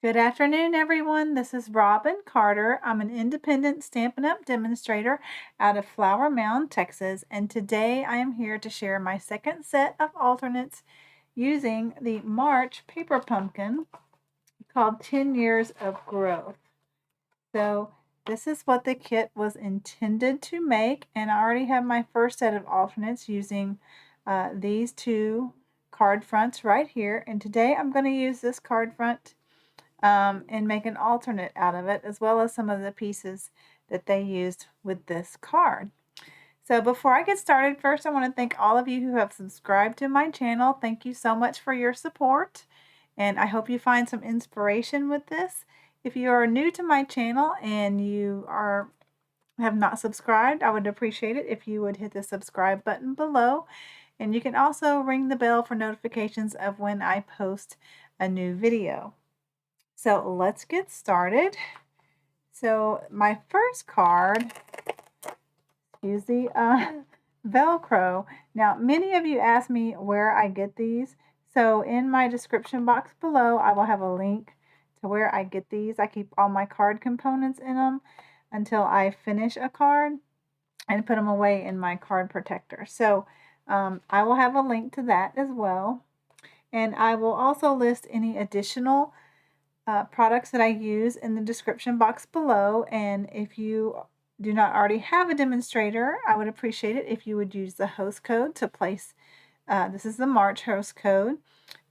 Good afternoon, everyone. This is Robin Carter. I'm an independent Stampin' Up! Demonstrator out of Flower Mound, Texas, and today I am here to share my second set of alternates using the March paper pumpkin called 10 Years of Growth. So this is what the kit was intended to make, and I already have my first set of alternates using these two card fronts right here, and today I'm going to use this card front and make an alternate out of it, as well as some of the pieces that they used with this card. So before I get started, first I want to thank all of you who have subscribed to my channel. Thank you so much for your support, and I hope you find some inspiration with this. If you are new to my channel and you have not subscribed, I would appreciate it if you would hit the subscribe button below, and you can also ring the bell for notifications of when I post a new video. So let's get started. So my first card, use the Velcro. Now, many of you ask me where I get these. So in my description box below, I will have a link to where I get these. I keep all my card components in them until I finish a card and put them away in my card protector. So I will have a link to that as well. And I will also list any additional products that I use in the description box below. And if you do not already have a demonstrator, I would appreciate it if you would use the host code to place, this is the March host code,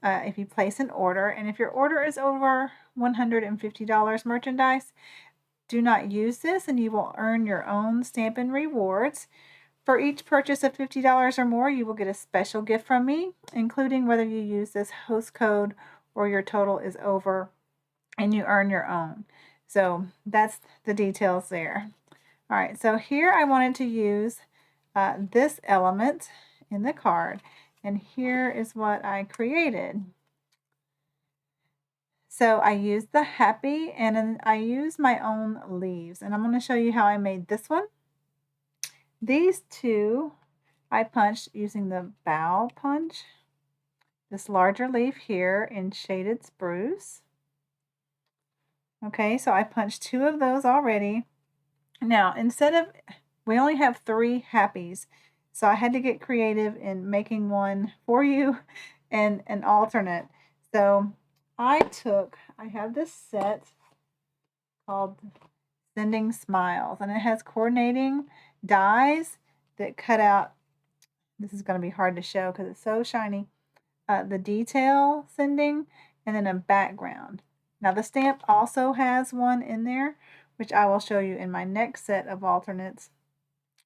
if you place an order. And if your order is over $150 merchandise, do not use this and you will earn your own Stampin' Rewards. For each purchase of $50 or more, you will get a special gift from me, including whether you use this host code or your total is over and you earn your own. So that's the details there. All right, so here I wanted to use this element in the card, and here is what I created. So I used the happy, and then I used my own leaves, and I'm going to show you how I made this one. These two I punched using the Bough Punch, this larger leaf here in shaded spruce. Okay, so I punched two of those already. Now, we only have 3 happies, so I had to get creative in making one for you and an alternate. So I have this set called Sending Smiles, and it has coordinating dies that cut out, this is going to be hard to show because it's so shiny, the detail sending, and then a background. Now the stamp also has one in there, which I will show you in my next set of alternates.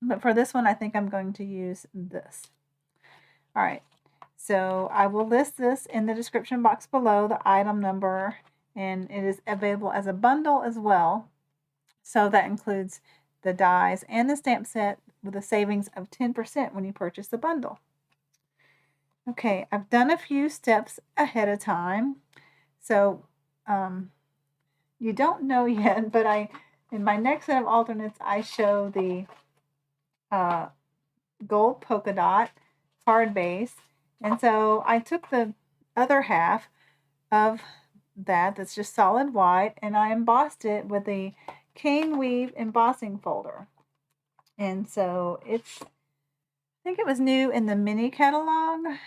But for this one, I think I'm going to use this. All right, so I will list this in the description box below, the item number, and it is available as a bundle as well. So that includes the dies and the stamp set with a savings of 10% when you purchase the bundle. Okay, I've done a few steps ahead of time. So you don't know yet, but in my next set of alternates, I show the gold polka dot card base. And so I took the other half of that's just solid white, and I embossed it with a cane weave embossing folder. And so I think it was new in the mini catalog,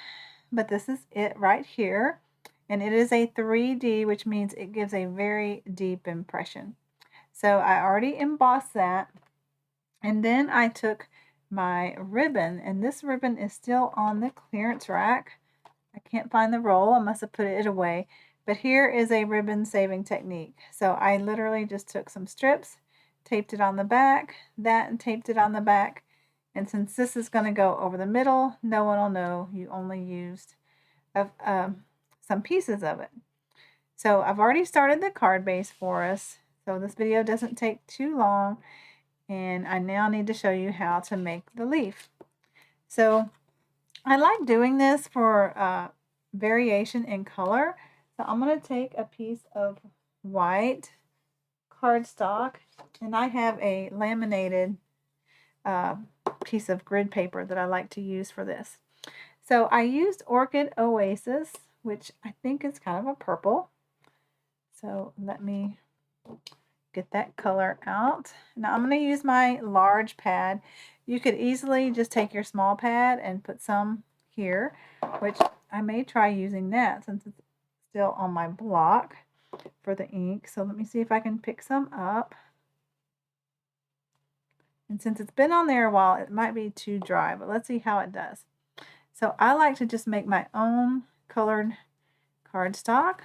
but this is it right here. And it is a 3D, which means it gives a very deep impression. So I already embossed that. And then I took my ribbon, and this ribbon is still on the clearance rack. I can't find the roll. I must have put it away. But here is a ribbon saving technique. So I literally just took some strips, taped it on the back, and taped it on the back. And since this is going to go over the middle, no one will know you only used some pieces of it. So I've already started the card base for us, so this video doesn't take too long, and I now need to show you how to make the leaf. So I like doing this for variation in color. So I'm going to take a piece of white cardstock, and I have a laminated piece of grid paper that I like to use for this. So I used Orchid Oasis, which I think is kind of a purple. So let me get that color out. Now I'm going to use my large pad. You could easily just take your small pad and put some here, which I may try using that since it's still on my block for the ink. So let me see if I can pick some up. And since it's been on there a while, it might be too dry, but let's see how it does. So I like to just make my own colored cardstock.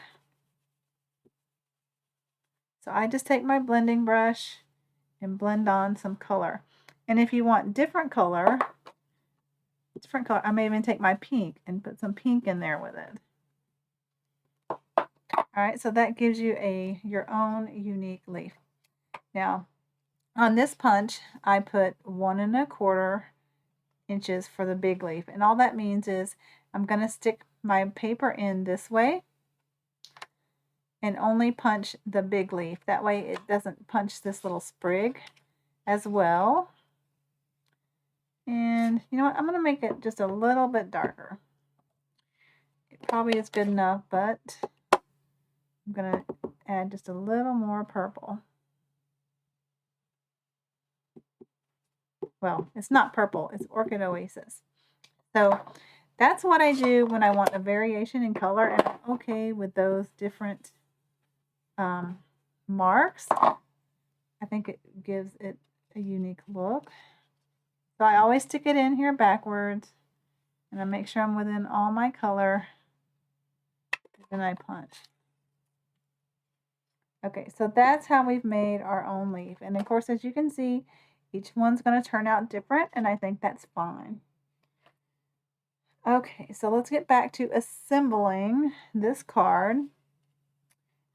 So I just take my blending brush and blend on some color. And if you want different color, I may even take my pink and put some pink in there with it. All right, so that gives you your own unique leaf. Now, on this punch, I put 1 1/4 inches for the big leaf. And all that means is I'm going to stick my paper in this way and only punch the big leaf. That way it doesn't punch this little sprig as well. And you know what? I'm going to make it just a little bit darker. It probably is good enough, but I'm going to add just a little more purple. Well, it's not purple, it's Orchid Oasis. So that's what I do when I want a variation in color, and I'm okay with those different marks. I think it gives it a unique look. So I always stick it in here backwards, and I make sure I'm within all my color, and then I punch. Okay, so that's how we've made our own leaf. And of course, as you can see, each one's going to turn out different, and I think that's fine. Okay, so let's get back to assembling this card.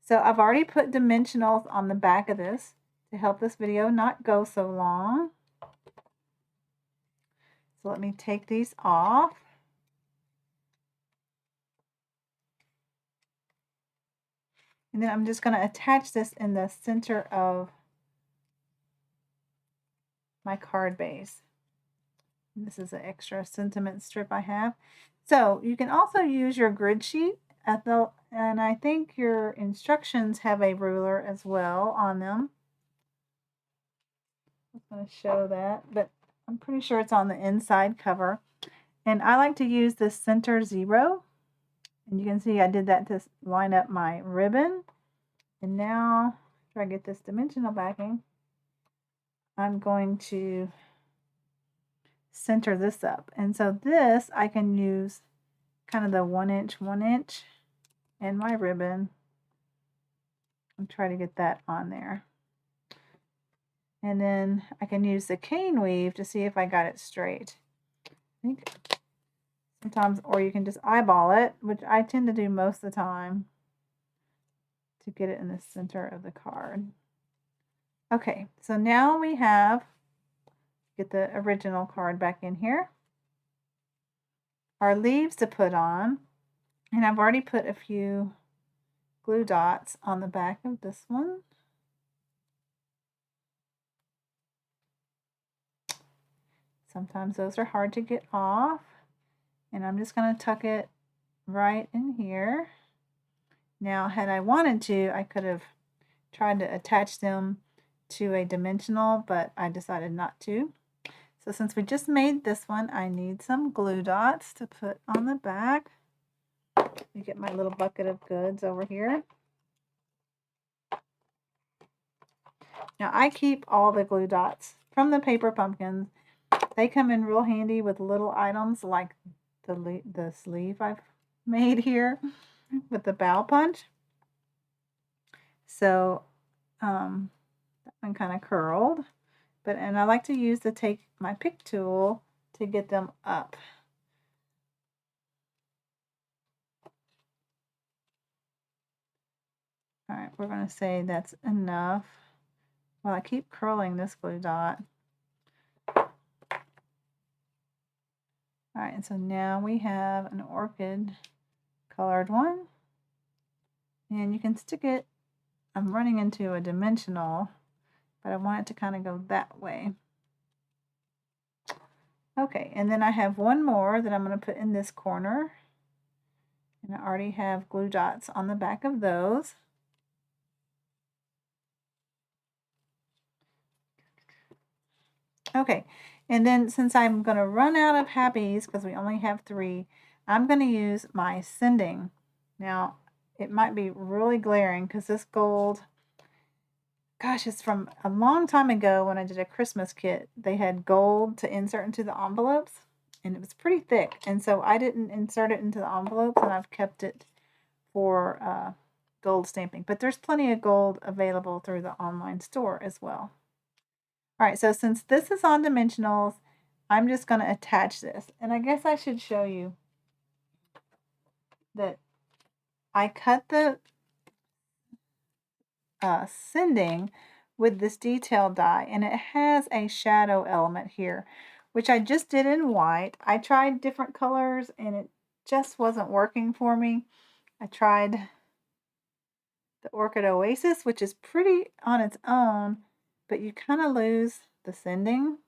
So I've already put dimensionals on the back of this to help this video not go so long. So let me take these off. And then I'm just going to attach this in the center of my card base. This is an extra sentiment strip I have. So you can also use your grid sheet and I think your instructions have a ruler as well on them. I'm going to show that, but I'm pretty sure it's on the inside cover. And I like to use this center 0. And you can see I did that to line up my ribbon. And now, after I get this dimensional backing, I'm going to center this up. And so this, I can use kind of the 1 inch, 1 inch and my ribbon and try to get that on there. And then I can use the cane weave to see if I got it straight. I think sometimes, or you can just eyeball it, which I tend to do most of the time to get it in the center of the card. Okay, so now we have, get the original card back in here, our leaves to put on, and I've already put a few glue dots on the back of this one. Sometimes those are hard to get off, and I'm just going to tuck it right in here. Now, had I wanted to, I could have tried to attach them to a dimensional, but I decided not to. So since we just made this one, I need some glue dots to put on the back. Let me get my little bucket of goods over here. Now I keep all the glue dots from the paper pumpkins. They come in real handy with little items like the sleeve I've made here with the Bough Punch. So that one kind of curled, and I like to take my pick tool to get them up. All right, we're going to say that's enough. Well, I keep curling this glue dot. All right, and so now we have an orchid colored one. And you can stick it, I'm running into a dimensional, but I want it to kind of go that way. Okay, and then I have one more that I'm going to put in this corner. And I already have glue dots on the back of those. Okay, and then since I'm going to run out of happies because we only have 3, I'm going to use my sending. Now, it might be really glaring because this gold, gosh, it's from a long time ago when I did a Christmas kit. They had gold to insert into the envelopes, and it was pretty thick. And so I didn't insert it into the envelopes, and I've kept it for gold stamping. But there's plenty of gold available through the online store as well. All right, so since this is on dimensionals, I'm just going to attach this. And I guess I should show you that I cut the sending with this detail die, and it has a shadow element here, which I just did in white. I tried different colors, and it just wasn't working for me. I tried the Orchid Oasis, which is pretty on its own, but you kind of lose the sending.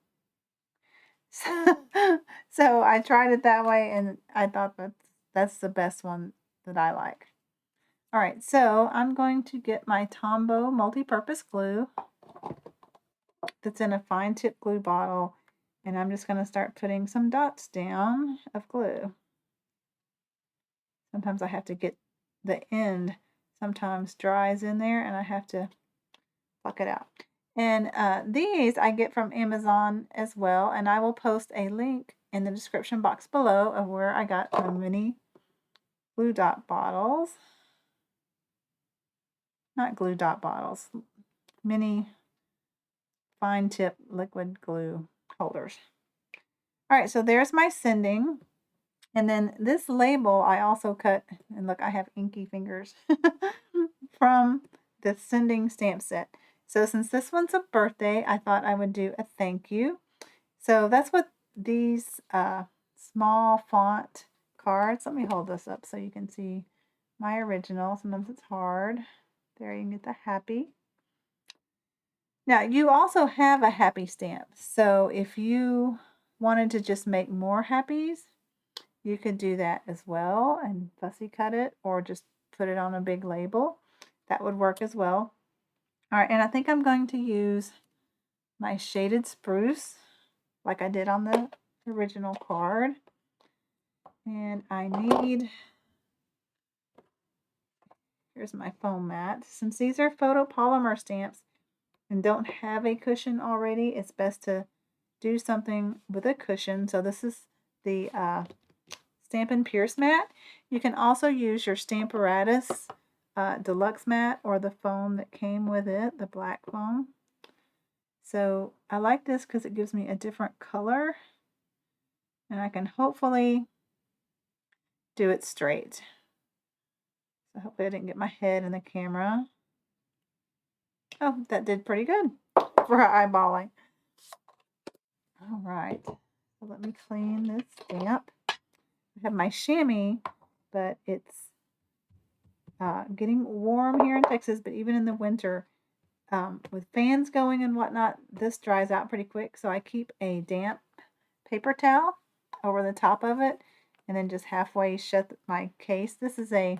So I tried it that way, and I thought that's the best one that I like. All right, so I'm going to get my Tombow multi-purpose glue that's in a fine tip glue bottle, and I'm just going to start putting some dots down of glue. Sometimes I have to get the end, sometimes dries in there, and I have to pluck it out. And these I get from Amazon as well, and I will post a link in the description box below of where I got the mini glue dot bottles. Not glue dot bottles, mini fine tip liquid glue holders. All right, so there's my sending. And then this label I also cut, and look, I have inky fingers, from the sending stamp set. So since this one's a birthday, I thought I would do a thank you. So that's what these small font cards, let me hold this up so you can see my original. Sometimes it's hard. There, you can get the happy. Now, you also have a happy stamp. So if you wanted to just make more happies, you could do that as well and fussy cut it or just put it on a big label. That would work as well. All right, and I think I'm going to use my shaded spruce like I did on the original card. And I need, here's my foam mat. Since these are photopolymer stamps and don't have a cushion already, it's best to do something with a cushion. So this is the Stampin' Pierce mat. You can also use your Stamparatus deluxe mat or the foam that came with it, the black foam. So I like this because it gives me a different color, and I can hopefully do it straight. So hopefully I didn't get my head in the camera. Oh, that did pretty good for eyeballing. All right, so let me clean this stamp. I have my chamois, but it's getting warm here in Texas, but even in the winter, with fans going and whatnot, this dries out pretty quick. So I keep a damp paper towel over the top of it and then just halfway shut my case. This is a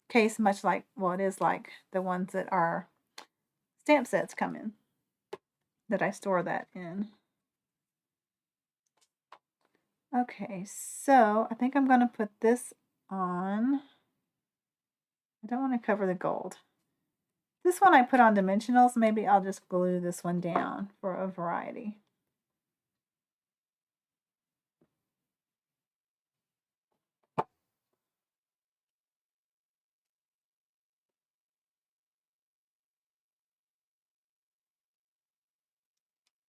case much like, well, it is like the ones that our stamp sets come in, that I store that in. Okay, so I think I'm going to put this on. I don't want to cover the gold. This one I put on dimensionals. Maybe I'll just glue this one down for a variety.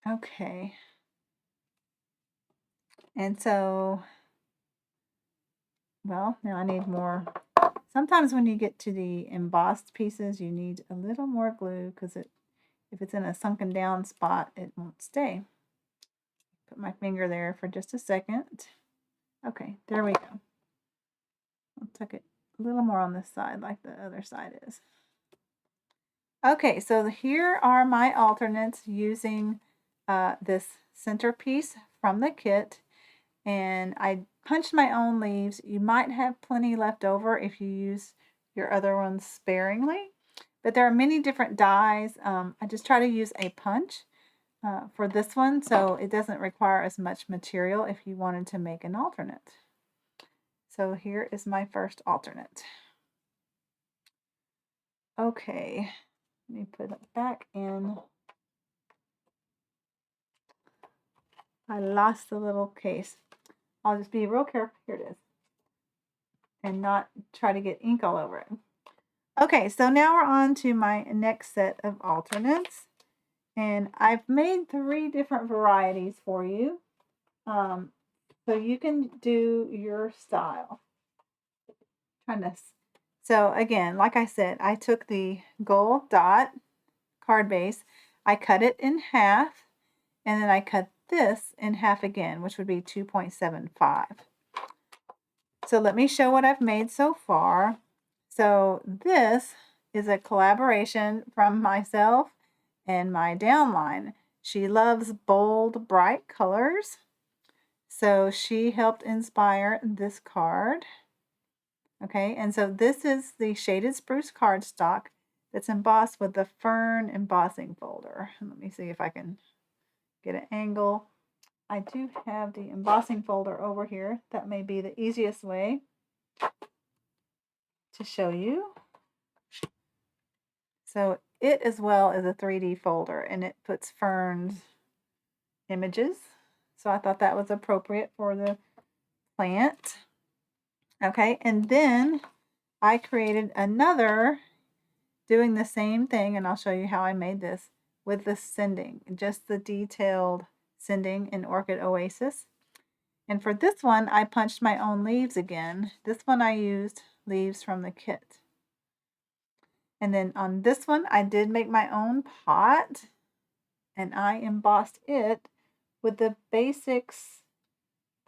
Okay. And so, well, now I need more. Sometimes when you get to the embossed pieces, you need a little more glue because if it's in a sunken down spot, it won't stay. Put my finger there for just a second. Okay, there we go. I'll tuck it a little more on this side like the other side is. Okay, so here are my alternates using this centerpiece from the kit. And I punched my own leaves. You might have plenty left over if you use your other ones sparingly. But there are many different dies. I just try to use a punch. for this one, so it doesn't require as much material if you wanted to make an alternate. So here is my first alternate. Okay, let me put it back in. I lost the little case. I'll just be real careful. Here it is. And not try to get ink all over it. Okay, so now we're on to my next set of alternates. And I've made 3 different varieties for you. So you can do your style. Try this. So again, like I said, I took the gold dot card base, I cut it in half, and then I cut this in half again, which would be 2.75. So let me show what I've made so far. So this is a collaboration from myself and my downline. She loves bold, bright colors. So she helped inspire this card. Okay, and so this is the shaded spruce cardstock that's embossed with the Fern embossing folder. Let me see if I can get an angle. I do have the embossing folder over here. That may be the easiest way to show you. So it as well is a 3D folder, and it puts Fern's images. So I thought that was appropriate for the plant. Okay, and then I created another doing the same thing, and I'll show you how I made this with the sending, just the detailed sending in Orchid Oasis. And for this one, I punched my own leaves again. This one I used leaves from the kit. And then on this one, I did make my own pot, and I embossed it with the basics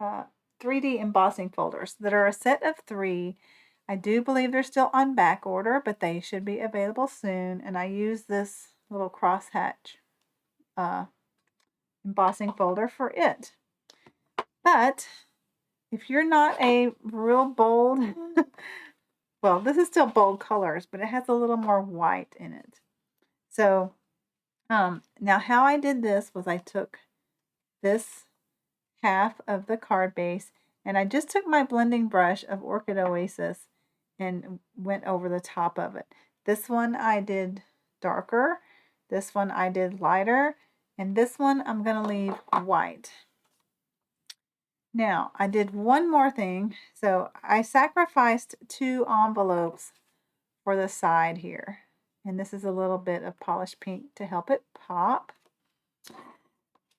3D embossing folders that are a set of 3. I do believe they're still on back order, but they should be available soon. And I use this little crosshatch embossing folder for it. But if you're not a real bold, well, this is still bold colors, but it has a little more white in it. So now how I did this was I took this half of the card base and I just took my blending brush of Orchid Oasis and went over the top of it. This one I did darker, this one I did lighter, and this one I'm going to leave white. Now, I did one more thing. So I sacrificed 2 envelopes for the side here. And this is a little bit of polished pink to help it pop.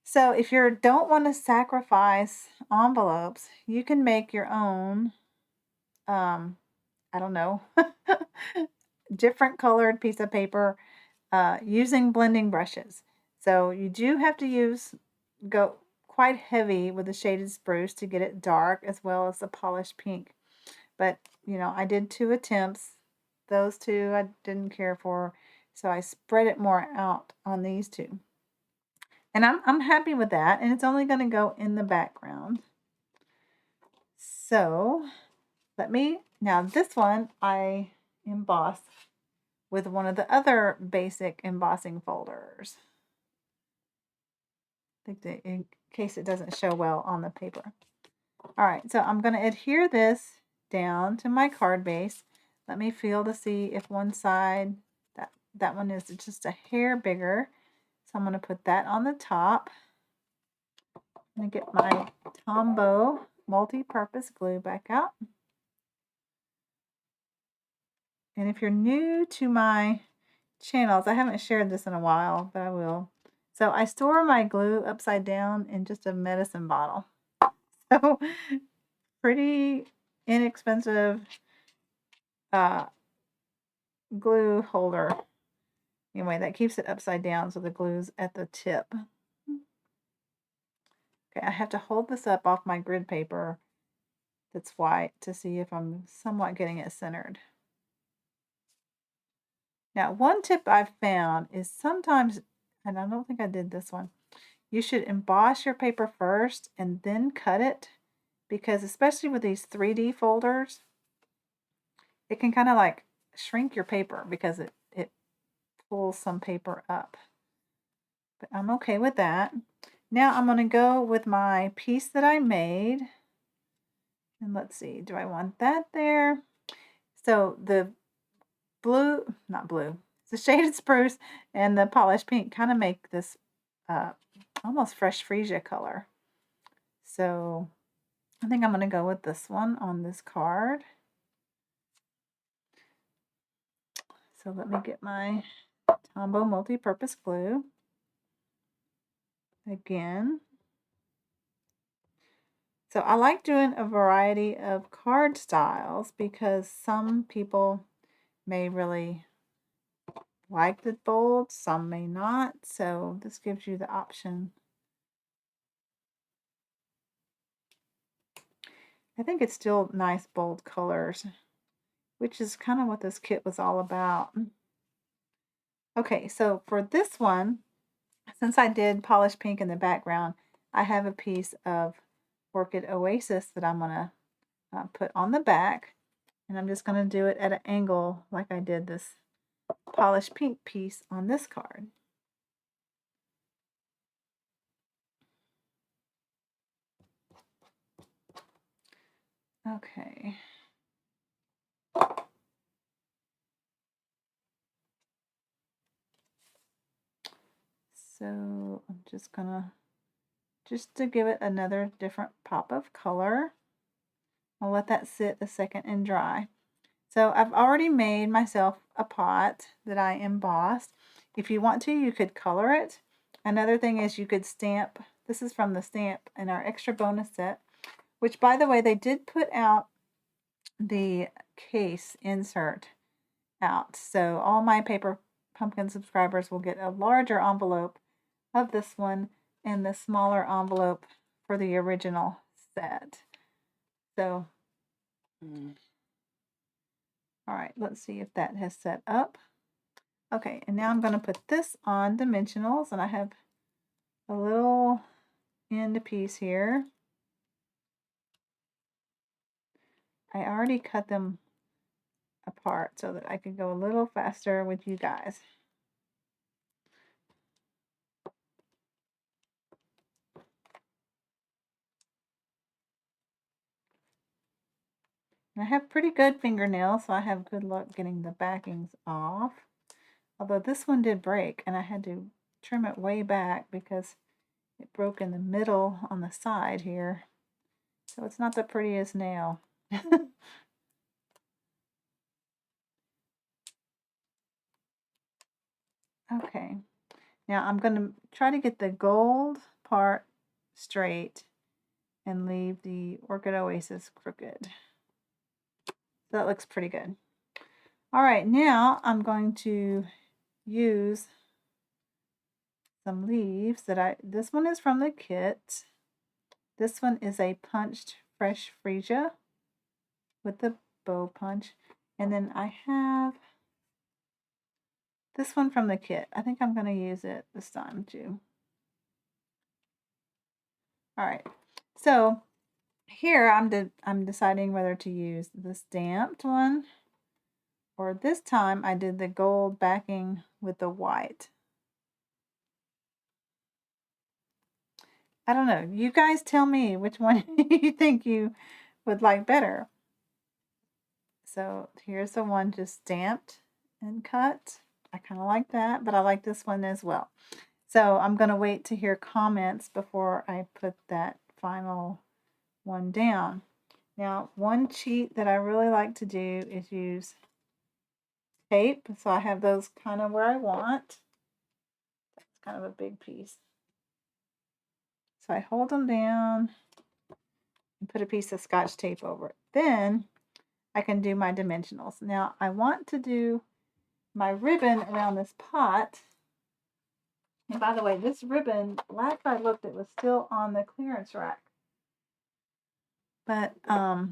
So if you don't want to sacrifice envelopes, you can make your own, I don't know, different colored piece of paper using blending brushes. So you do have to go quite heavy with the shaded spruce to get it dark as well as the polished pink. But, you know, I did 2 attempts. Those 2 I didn't care for, so I spread it more out on these 2. And I'm happy with that, and it's only going to go in the background. So now this one I embossed with one of the other basic embossing folders. In case it doesn't show well on the paper. All right, so I'm going to adhere this down to my card base. Let me feel to see if one side, that one is just a hair bigger. So I'm going to put that on the top. I'm going to get my Tombow multi-purpose glue back out. And if you're new to my channels, I haven't shared this in a while, but I will. So I store my glue upside down in just a medicine bottle. So pretty inexpensive glue holder. Anyway, that keeps it upside down so the glue's at the tip. Okay, I have to hold this up off my grid paper that's white to see if I'm somewhat getting it centered. Now, one tip I've found is sometimes, and I don't think I did this one, you should emboss your paper first and then cut it, because especially with these 3D folders, it can kind of like shrink your paper because it pulls some paper up. but I'm okay with that. Now I'm going to go with my piece that I made. And let's see, do I want that there? So the blue, not blue, the shaded spruce and the polished pink kind of make this almost fresh freesia color. So I think I'm going to go with this one on this card. So let me get my Tombow multi-purpose glue again. So I like doing a variety of card styles because some people may really like the bold, some may not. So this gives you the option. I think it's still nice bold colors, which is kind of what this kit was all about. Okay, so for this one, since I did polished pink in the background, I have a piece of Orchid Oasis that I'm going to put on the back. And I'm just going to do it at an angle like I did this polished pink piece on this card. Okay. So I'm just gonna, just to give it another different pop of color, I'll let that sit a second and dry. So I've already made myself a pot that I embossed. If you want to, you could color it. Another thing is you could stamp. This is from the stamp in our extra bonus set, which by the way, they did put out the case insert out. So all my Paper Pumpkin subscribers will get a larger envelope of this one and the smaller envelope for the original set. So, all right, let's see if that has set up. Okay, and now I'm going to put this on dimensionals, and I have a little end piece here. I already cut them apart so that I could go a little faster with you guys. And I have pretty good fingernails, so I have good luck getting the backings off. Although this one did break, and I had to trim it way back because it broke in the middle on the side here. So it's not the prettiest nail. Okay. Now I'm going to try to get the gold part straight and leave the Orchid Oasis crooked. So that looks pretty good. All right, now I'm going to use some leaves that this one is from the kit. This one is a punched fresh freesia with the bow punch. And then I have this one from the kit. I think I'm going to use it this time too. All right, so here I'm deciding whether to use the stamped one, or this time I did the gold backing with the white. I don't know. You guys tell me which one you think you would like better. So here's the one just stamped and cut. I kind of like that, but I like this one as well. So I'm going to wait to hear comments before I put that final one down. Now, one cheat that I really like to do is use tape. So I have those kind of where I want. That's kind of a big piece. So I hold them down and put a piece of Scotch tape over it. Then I can do my dimensionals. Now I want to do my ribbon around this pot. And by the way, this ribbon, last I looked, it was still on the clearance rack. But, well,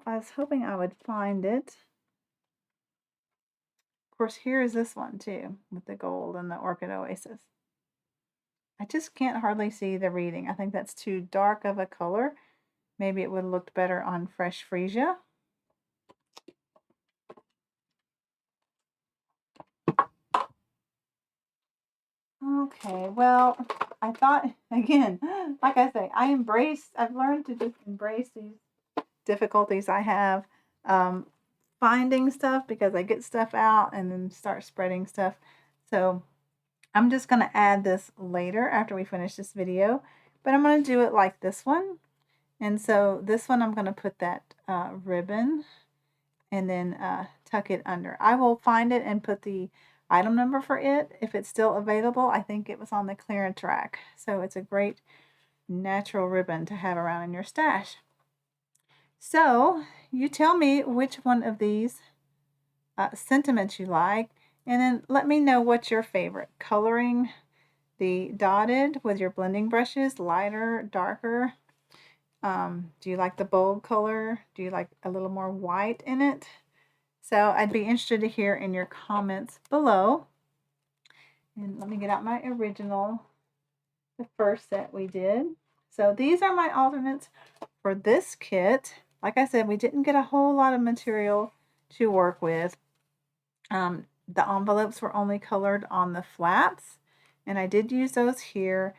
I was hoping I would find it. Of course, here is this one too, with the gold and the Orchid Oasis. I just can't hardly see the reading. I think that's too dark of a color. Maybe it would have looked better on fresh freesia. Okay, well, I thought, again, like I say, I've learned to just embrace these difficulties I have finding stuff, because I get stuff out and then start spreading stuff. So I'm just going to add this later after we finish this video, but I'm going to do it like this one. And so this one, I'm going to put that ribbon and then tuck it under. I will find it and put the item number for it if it's still available. I think it was on the clearance rack. So it's a great natural ribbon to have around in your stash. So you tell me which one of these sentiments you like, and then let me know what's your favorite. Coloring the dotted with your blending brushes, lighter, darker. Do you like the bold color? Do you like a little more white in it? So I'd be interested to hear in your comments below. And let me get out my original, the first set we did. So these are my alternates for this kit. Like I said, we didn't get a whole lot of material to work with. The envelopes were only colored on the flaps, and I did use those here,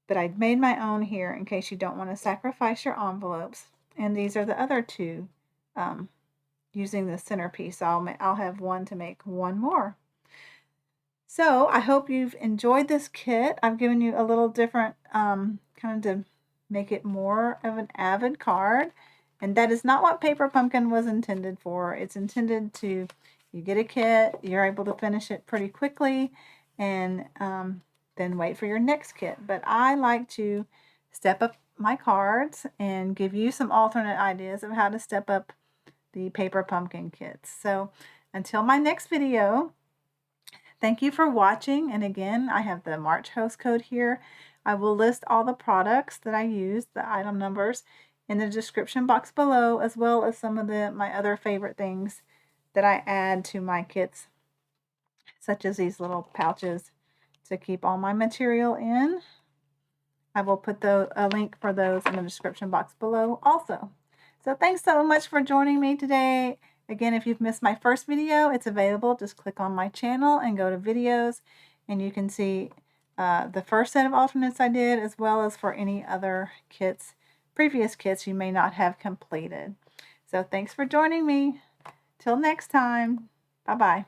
but I made my own here in case you don't want to sacrifice your envelopes. And these are the other two using the centerpiece. I'll have one to make one more. So I hope you've enjoyed this kit. I've given you a little different kind of to make it more of an avid card. And that is not what Paper Pumpkin was intended for. It's intended to, you get a kit, you're able to finish it pretty quickly, and then wait for your next kit. But I like to step up my cards and give you some alternate ideas of how to step up the Paper Pumpkin kits. So until my next video, thank you for watching. And again, I have the March host code here. I will list all the products that I use, the item numbers, in the description box below, as well as some of my other favorite things that I add to my kits, such as these little pouches to keep all my material in. I will put a link for those in the description box below also. So thanks so much for joining me today. Again, if you've missed my first video, it's available. Just click on my channel and go to videos, and you can see the first set of alternates I did, as well as for any other kits, previous kits you may not have completed. So thanks for joining me. Till next time. Bye-bye.